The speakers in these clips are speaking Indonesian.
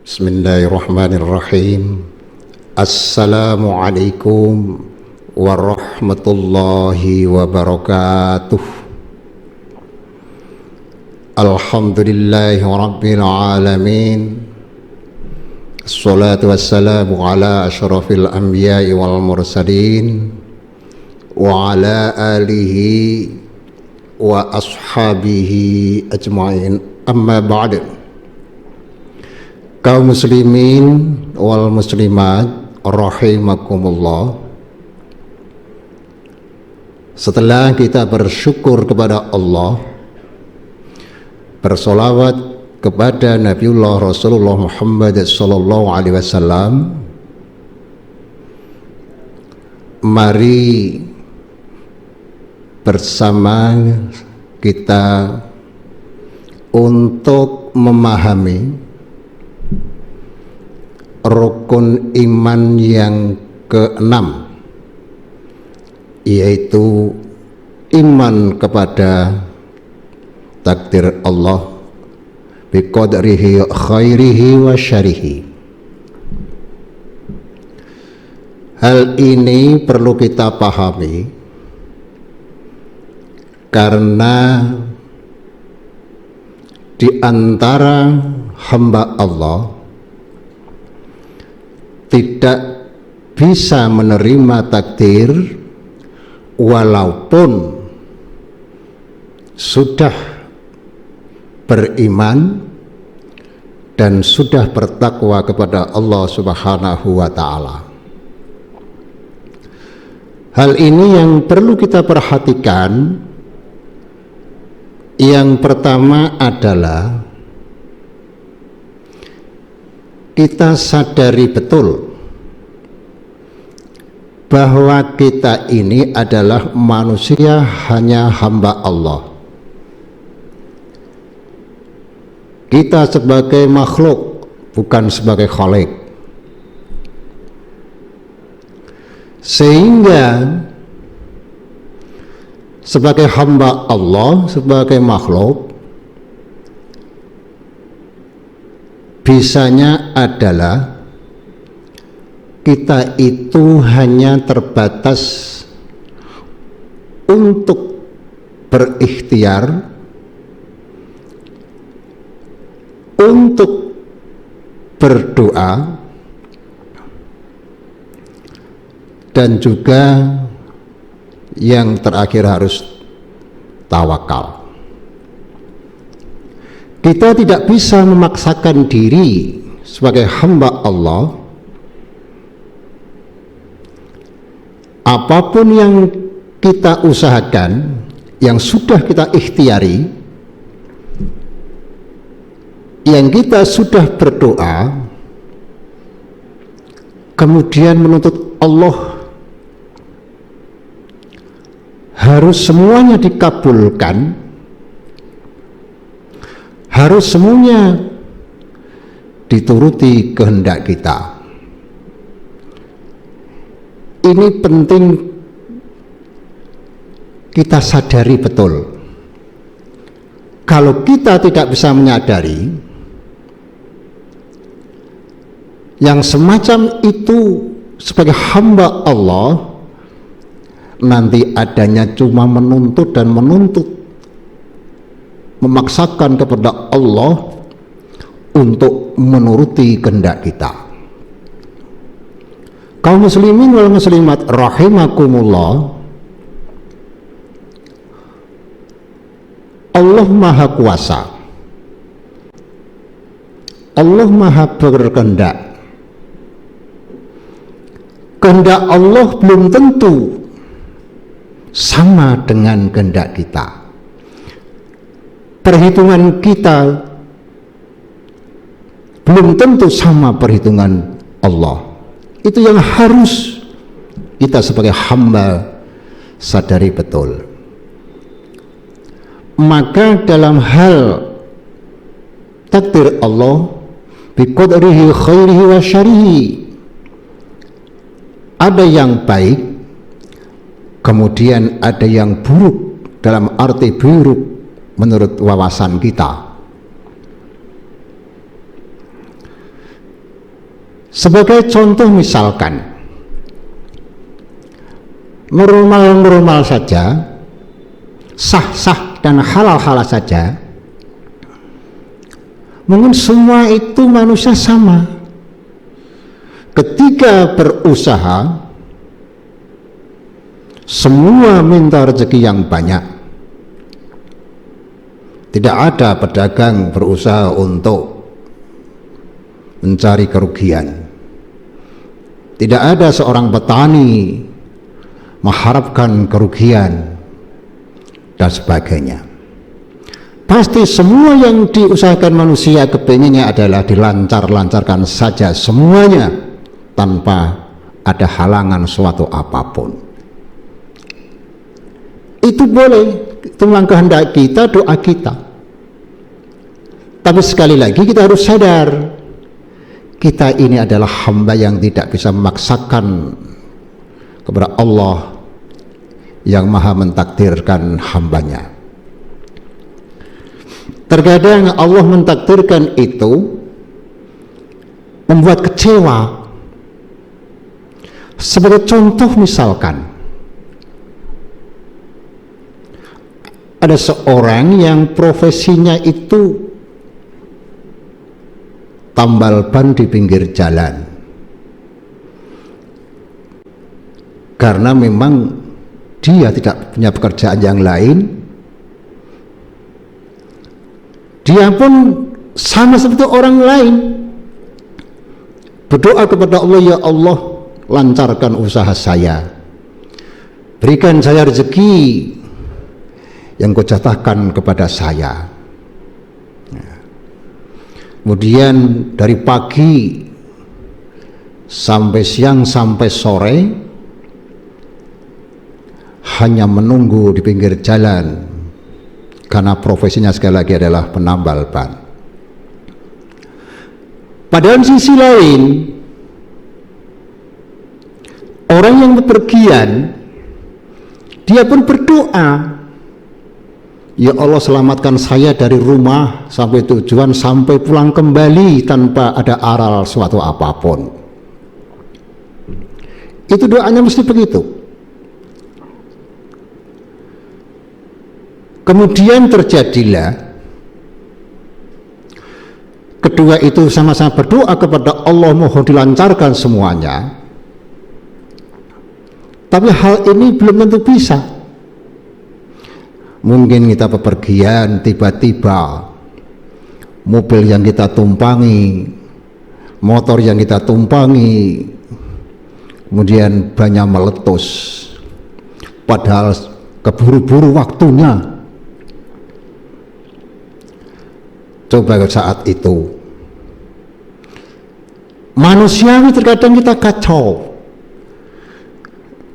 Bismillahirrahmanirrahim. Assalamualaikum warahmatullahi wabarakatuh. Alhamdulillahi rabbil alamin. Assalatu wassalamu ala asyrafil anbiya'i wal mursalin wa ala alihi wa ashabihi ajma'in. Amma ba'du. Kaum muslimin wal muslimat rahimakumullah, setelah kita bersyukur kepada Allah, bersolawat kepada Nabiullah Rasulullah Muhammad sallallahu alaihi wasallam, mari bersama kita untuk memahami rukun iman yang keenam, yaitu iman kepada takdir Allah biqadrihi khairihi wa syarihi. Hal ini perlu kita pahami karena di antara hamba Allah tidak bisa menerima takdir walaupun sudah beriman dan sudah bertakwa kepada Allah Subhanahu wa ta'ala. Hal ini yang perlu kita perhatikan. Yang pertama adalah kita sadari betul bahwa kita ini adalah manusia, hanya hamba Allah. Kita sebagai makhluk, bukan sebagai khalik. Sehingga sebagai hamba Allah, sebagai makhluk, bisanya adalah kita itu hanya terbatas untuk berikhtiar, untuk berdoa, dan juga yang terakhir harus tawakal. Kita tidak bisa memaksakan diri sebagai hamba Allah. Apapun yang kita usahakan, yang sudah kita ikhtiari, yang kita sudah berdoa, kemudian menuntut Allah harus semuanya dikabulkan, harus semuanya dituruti kehendak kita. Ini penting kita sadari betul. Kalau kita tidak bisa menyadari yang semacam itu sebagai hamba Allah, nanti adanya cuma menuntut dan menuntut, memaksakan kepada Allah untuk menuruti kehendak kita. Kaum muslimin wal muslimat rahimakumullah, Allah Maha Kuasa, Allah Maha berkehendak. Kehendak Allah belum tentu sama dengan kehendak kita. Perhitungan kita belum tentu sama perhitungan Allah. Itu yang harus kita sebagai hamba sadari betul. Maka dalam hal takdir Allah biqadrihi khairihi wa syarihi, ada yang baik, kemudian ada yang buruk, dalam arti buruk menurut wawasan kita. Sebagai contoh misalkan, normal-normal saja, sah-sah dan halal-halal saja, mungkin semua itu manusia sama. Ketika berusaha, semua minta rezeki yang banyak. Tidak ada pedagang berusaha untuk mencari kerugian. Tidak ada seorang petani mengharapkan kerugian dan sebagainya. Pasti semua yang diusahakan manusia kepinginnya adalah dilancar-lancarkan saja semuanya tanpa ada halangan suatu apapun. Itu boleh, itu memang kehendak kita, doa kita. Tapi sekali lagi kita harus sadar, kita ini adalah hamba yang tidak bisa memaksakan kepada Allah yang maha mentakdirkan hambanya. Terkadang Allah mentakdirkan itu membuat kecewa. Sebagai contoh misalkan, ada seorang yang profesinya itu tambal ban di pinggir jalan, karena memang dia tidak punya pekerjaan yang lain. Dia pun sama seperti orang lain berdoa kepada Allah, ya Allah, lancarkan usaha saya, berikan saya rezeki yang kau jatahkan kepada saya. Kemudian dari pagi sampai siang sampai sore hanya menunggu di pinggir jalan, karena profesinya sekali lagi adalah penambal ban. Padahal sisi lain, orang yang bepergian, dia pun berdoa, ya Allah, selamatkan saya dari rumah sampai tujuan, sampai pulang kembali tanpa ada aral suatu apapun. Itu doanya mesti begitu. Kemudian terjadilah kedua itu sama-sama berdoa kepada Allah, mohon dilancarkan semuanya. Tapi hal ini belum tentu bisa. Mungkin kita bepergian, tiba-tiba mobil yang kita tumpangi, motor yang kita tumpangi, kemudian bannya meletus, padahal keburu-buru waktunya. Coba saat itu manusiawi terkadang kita kacau.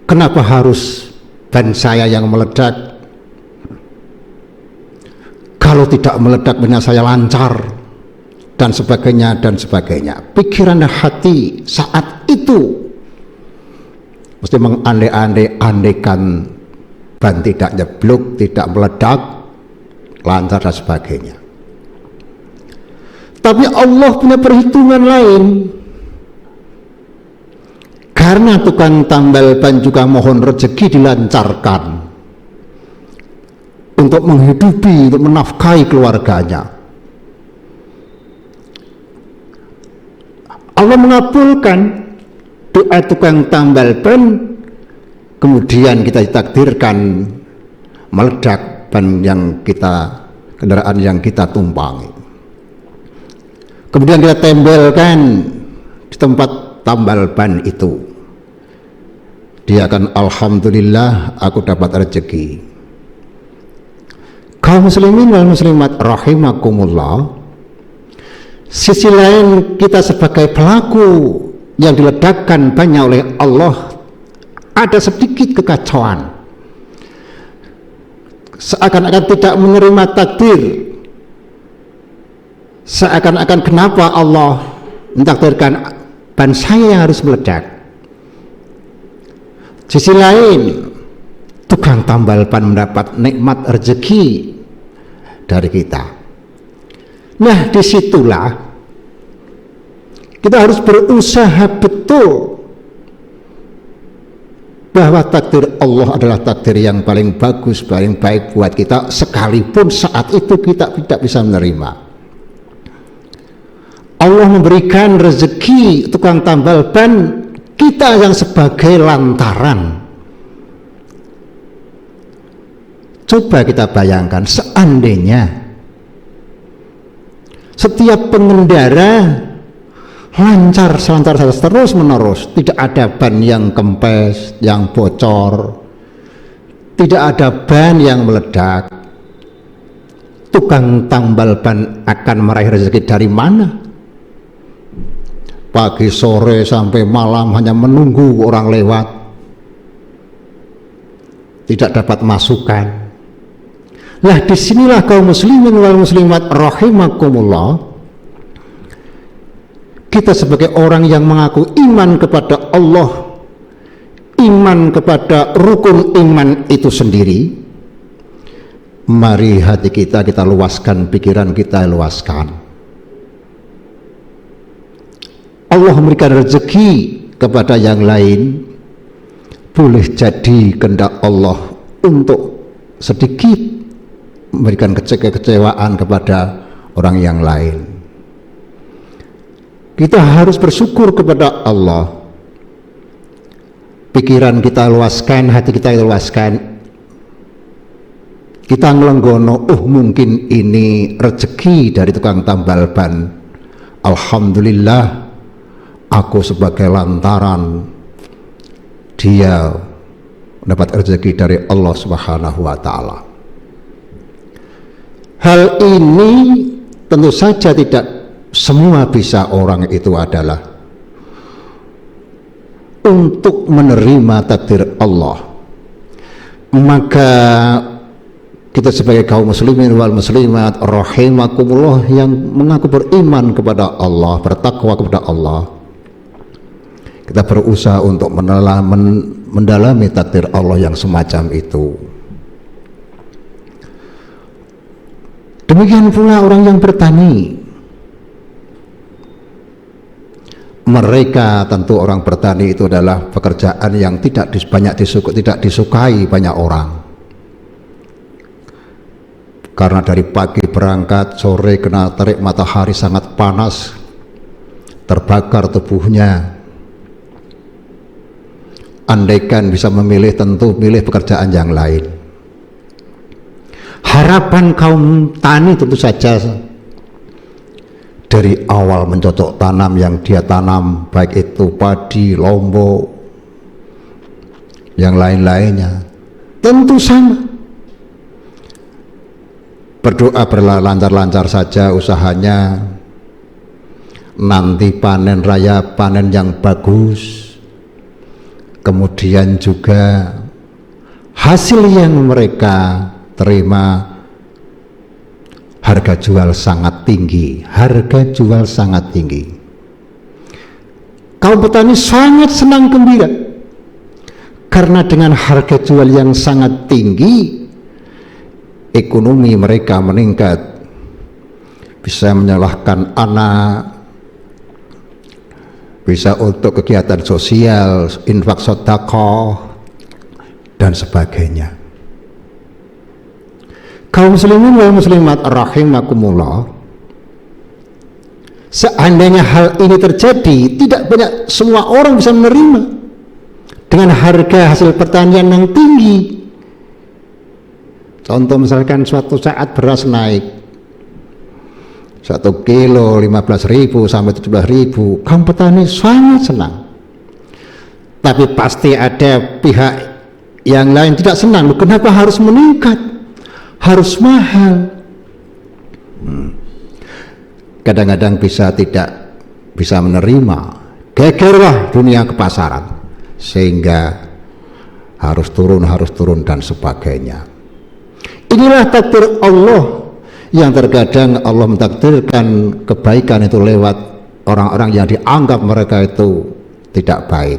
Kenapa harus ban saya yang meledak? Kalau tidak meledak benar saya lancar, dan sebagainya dan sebagainya. Pikiran dan hati saat itu mesti mengandai-andaikan ban tidak nyebluk, tidak meledak, lancar dan sebagainya. Tapi Allah punya perhitungan lain. Karena tukang tambal ban juga mohon rezeki dilancarkan untuk menghidupi, untuk menafkahi keluarganya. Allah mengabulkan doa tukang tambal ban, kemudian kita ditakdirkan meledak ban yang kita, kendaraan yang kita tumpangi. Kemudian kita tembelkan di tempat tambal ban itu. Dia akan, alhamdulillah aku dapat rezeki. Kaum muslimin wal muslimat rahimakumullah, sisi lain kita sebagai pelaku yang diledakkan banyak oleh Allah, ada sedikit kekacauan, seakan-akan tidak menerima takdir, seakan-akan kenapa Allah mentakdirkan ban saya yang harus meledak. Sisi lain, tukang tambal ban mendapat nikmat rezeki dari kita. Nah, disitulah Kita harus berusaha betul bahwa takdir Allah adalah takdir yang paling bagus, paling baik buat kita, sekalipun saat itu kita tidak bisa menerima. Allah memberikan rezeki tukang tambal ban, kita yang sebagai lantaran. Coba kita bayangkan, seandainya setiap pengendara lancar saja terus menerus, tidak ada ban yang kempes, yang bocor, tidak ada ban yang meledak, tukang tambal ban akan meraih rezeki dari mana? Pagi sore sampai malam hanya menunggu orang lewat, tidak dapat masukan. Nah, disinilah kaum muslimin wal muslimat rahimakumullah, kita sebagai orang yang mengaku iman kepada Allah, iman kepada rukun iman itu sendiri, mari hati kita luaskan, pikiran kita luaskan. Allah memberikan rezeki kepada yang lain, boleh jadi kehendak Allah untuk sedikit memberikan kekecewaan kepada orang yang lain. Kita harus bersyukur kepada Allah. Pikiran kita luaskan, hati kita luaskan. Kita ngelenggono, mungkin ini rezeki dari tukang tambal ban. Alhamdulillah, aku sebagai lantaran dia mendapat rezeki dari Allah Subhanahu wa Ta'ala. Hal ini tentu saja tidak semua bisa orang itu adalah untuk menerima takdir Allah. Maka kita sebagai kaum muslimin wal muslimat rahimakumullah yang mengaku beriman kepada Allah, bertakwa kepada Allah, kita berusaha untuk mendalami takdir Allah yang semacam itu. Demikian pula orang yang bertani. Mereka tentu orang bertani itu adalah pekerjaan yang tidak disukai banyak orang. Karena dari pagi berangkat, sore kena terik matahari sangat panas, terbakar tubuhnya. Andaikan bisa memilih, tentu milih pekerjaan yang lain. Harapan kaum tani tentu saja dari awal mencocok tanam yang dia tanam, baik itu padi, lombok, yang lain-lainnya, tentu sama. Berdoa berlancar-lancar saja usahanya, nanti panen raya, panen yang bagus, kemudian juga hasil yang mereka terima, harga jual sangat tinggi, harga jual sangat tinggi. Kaum petani sangat senang gembira karena dengan harga jual yang sangat tinggi, ekonomi mereka meningkat, bisa menyalahkan anak, bisa untuk kegiatan sosial, infak sedekah dan sebagainya. Kaum muslimin wal muslimat rahimakumullah, seandainya hal ini terjadi, tidak banyak semua orang bisa menerima dengan harga hasil pertanian yang tinggi. Contoh misalkan suatu saat beras naik 1 kilo 15.000 sampai 17.000, kaum petani sangat senang. Tapi pasti ada pihak yang lain tidak senang. Kenapa harus meningkat? Harus mahal. Kadang-kadang tidak bisa menerima, gegerlah dunia kepasaran, sehingga harus turun dan sebagainya. Inilah takdir Allah, yang terkadang Allah mentakdirkan kebaikan itu lewat orang-orang yang dianggap mereka itu tidak baik.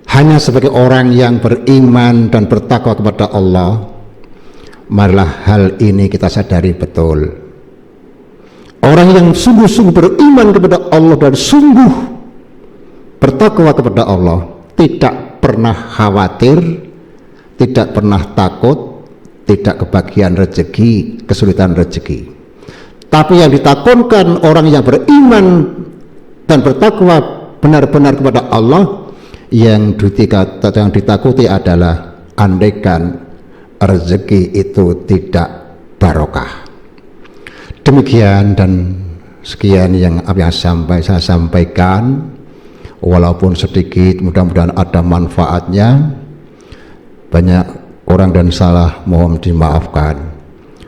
Hanya sebagai orang yang beriman dan bertakwa kepada Allah, marilah hal ini kita sadari betul. Orang yang sungguh-sungguh beriman kepada Allah dan sungguh bertakwa kepada Allah tidak pernah khawatir, tidak pernah takut, tidak kebagian rezeki, kesulitan rezeki. Tapi yang ditakutkan orang yang beriman dan bertakwa benar-benar kepada Allah, yang ditakuti adalah andaikan rezeki itu tidak barokah. Demikian dan sekian yang saya sampaikan, walaupun sedikit, mudah-mudahan ada manfaatnya. Banyak kurang dan salah mohon dimaafkan.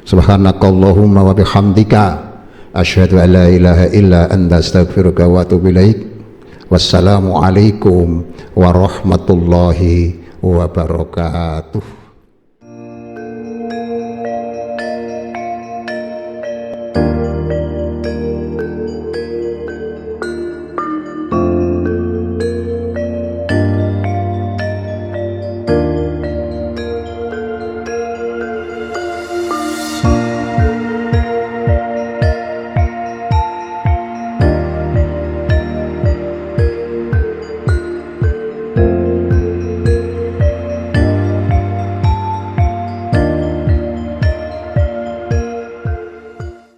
Subhanakallahumma wa bihamdika asyhadu an la ilaha illa anta astaghfiruka wa atubu ilaik. Wassalamu alaikum warahmatullahi wabarakatuh.